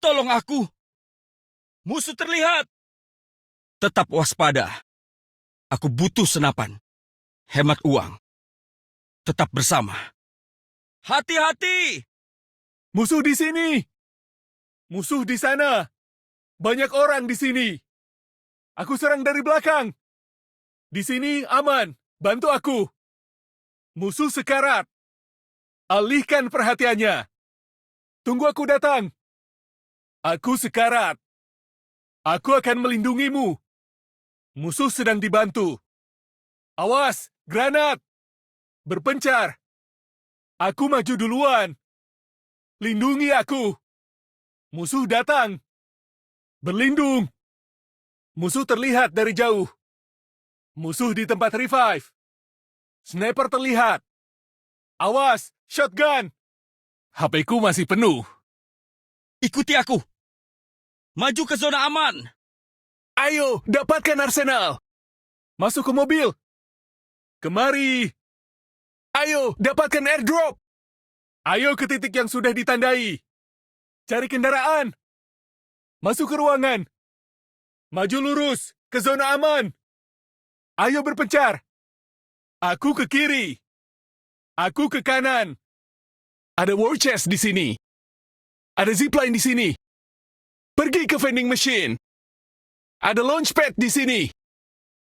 Tolong aku. Musuh terlihat. Tetap waspada. Aku butuh senapan. Hemat uang. Tetap bersama. Hati-hati! Musuh di sini! Musuh di sana! Banyak orang di sini! Aku serang dari belakang! Di sini aman! Bantu aku! Musuh sekarat! Alihkan perhatiannya! Tunggu aku datang! Aku sekarat! Aku akan melindungimu! Musuh sedang dibantu! Awas! Granat! Berpencar! Aku maju duluan! Lindungi aku! Musuh datang! Berlindung! Musuh terlihat dari jauh! Musuh di tempat revive! Sniper terlihat! Awas! Shotgun! HP-ku masih penuh! Ikuti aku. Maju ke zona aman. Ayo, dapatkan arsenal! Masuk ke mobil! Kemari! Ayo, dapatkan airdrop! Ayo ke titik yang sudah ditandai! Cari kendaraan! Masuk ke ruangan! Maju lurus ke zona aman! Ayo berpencar! Aku ke kiri! Aku ke kanan! Ada war chest di sini! Ada zipline di sini! Pergi ke vending machine! Ada launchpad di sini!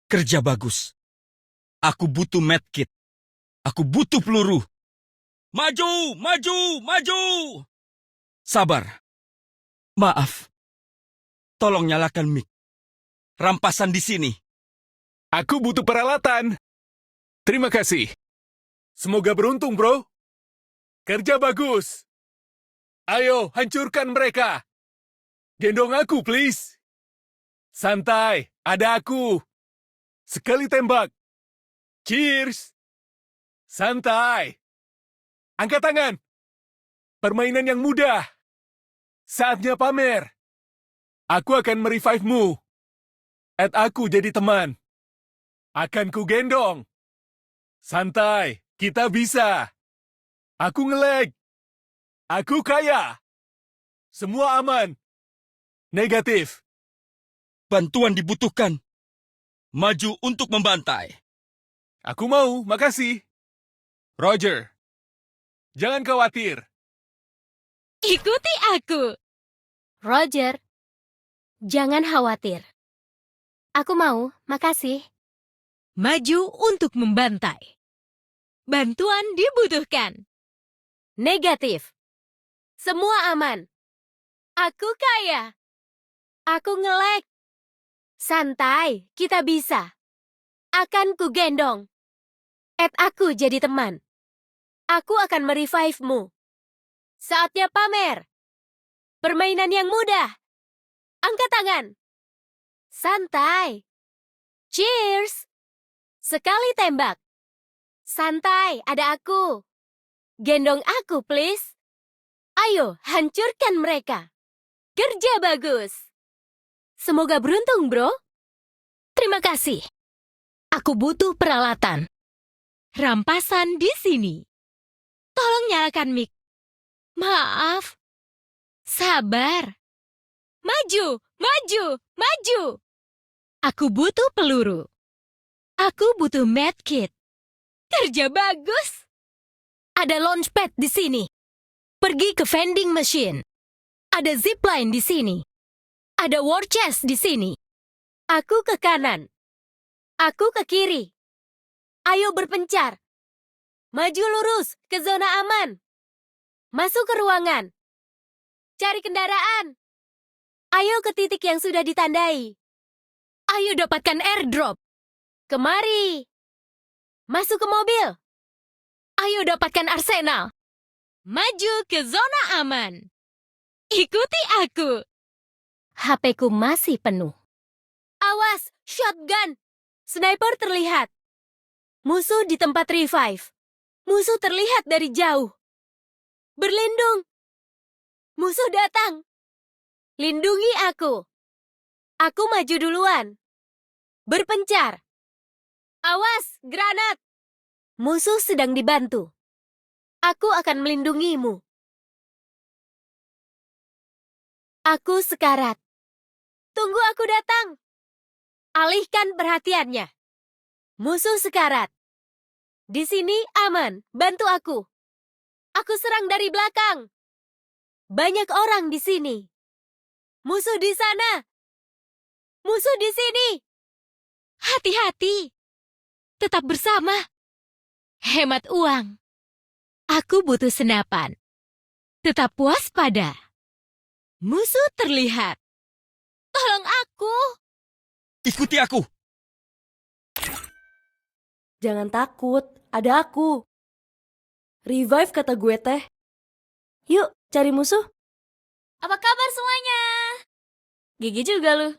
Kerja bagus. Aku butuh medkit. Aku butuh peluru. Maju, maju, maju! Sabar. Maaf. Tolong nyalakan mic. Rampasan di sini. Aku butuh peralatan! Terima kasih! Semoga beruntung, bro! Kerja bagus! Ayo, hancurkan mereka! Gendong aku, please! Santai, ada aku! Sekali tembak! Cheers! Santai! Angkat tangan! Permainan yang mudah! Saatnya pamer! Aku akan merevive-mu! Add aku jadi teman! Akan ku gendong! Santai, kita bisa! Aku nge-lag! Aku kaya! Semua aman! Negatif! Bantuan dibutuhkan. Maju untuk membantai. Aku mau, makasih! Roger! Jangan khawatir! Ikuti aku. Roger, jangan khawatir. Aku mau, makasih. Maju untuk membantai. Bantuan dibutuhkan. Negatif. Semua aman. Aku kaya. Aku nge-lag. Santai, kita bisa. Akan ku gendong. Add aku jadi teman. Aku akan merevive-mu. Saatnya pamer. Permainan yang mudah. Angkat tangan. Santai. Cheers. Sekali tembak. Santai, ada aku. Gendong aku, please. Ayo, hancurkan mereka. Kerja bagus. Semoga beruntung, bro. Terima kasih. Aku butuh peralatan. Rampasan di sini. Tolong nyalakan mic. Maaf. Sabar. Maju, maju, maju. Aku butuh peluru. Aku butuh medkit. Kerja bagus. Ada launchpad di sini. Pergi ke vending machine. Ada zipline di sini. Ada war chest di sini. Aku ke kanan. Aku ke kiri. Ayo berpencar. Maju lurus ke zona aman. Masuk ke ruangan. Cari kendaraan. Ayo ke titik yang sudah ditandai. Ayo dapatkan airdrop. Kemari. Masuk ke mobil. Ayo dapatkan arsenal. Maju ke zona aman. Ikuti aku. HP-ku masih penuh. Awas, shotgun. Sniper terlihat. Musuh di tempat revive. Musuh terlihat dari jauh. Berlindung. Musuh datang. Lindungi aku. Aku maju duluan. Berpencar. Awas, granat. Musuh sedang dibantu. Aku akan melindungimu. Aku sekarat. Tunggu aku datang. Alihkan perhatiannya. Musuh sekarat. Di sini aman, bantu aku. Aku serang dari belakang. Banyak orang di sini. Musuh di sana. Musuh di sini. Hati-hati. Tetap bersama. Hemat uang. Aku butuh senapan. Tetap waspada. Musuh terlihat. Tolong aku. Ikuti aku. Jangan takut, ada aku. Revive kata gue teh. Yuk, cari musuh. Apa kabar semuanya? Gigi juga lu.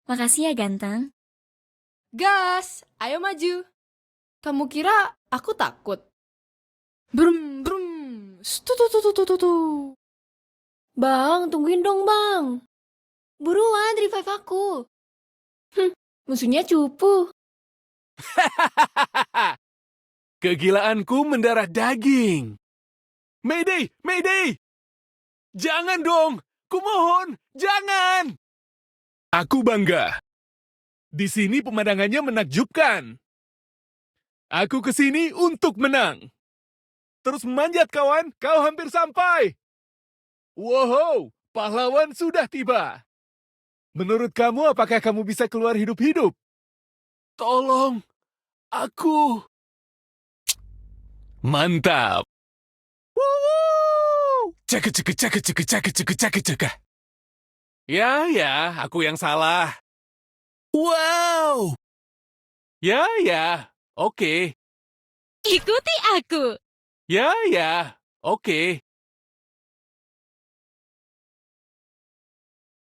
Makasih ya ganteng. Gas, ayo maju. Kamu kira aku takut? Brum, brum. Stu. Bang, tungguin dong bang. Buruan, revive aku. Musuhnya cupu. Kegilaanku mendarah daging. Mayday! Mayday! Jangan dong! Kumohon, jangan! Aku bangga. Di sini pemandangannya menakjubkan. Aku ke sini untuk menang. Terus memanjat kawan, kau hampir sampai. Wow, pahlawan sudah tiba. Menurut kamu, apakah kamu bisa keluar hidup-hidup? Tolong, aku. Mantap. Woo! Caka. Ya, aku yang salah. Wow. Ya, oke. Ikuti aku. Ya, oke.